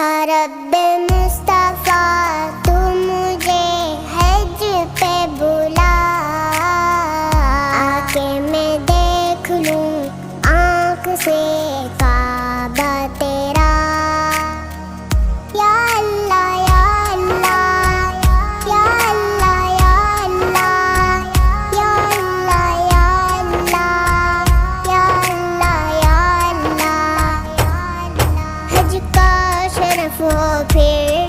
یا رب مصطفیٰ تو مجھے حج پہ بلا، آ کے میں دیکھ لوں آنکھ سے کعبہ تیرا۔ یا اللہ یا اللہ یا اللہ یا اللہ یا اللہ یا اللہ یا اللہ یا اللہ۔ حج کا شرف ہو پھر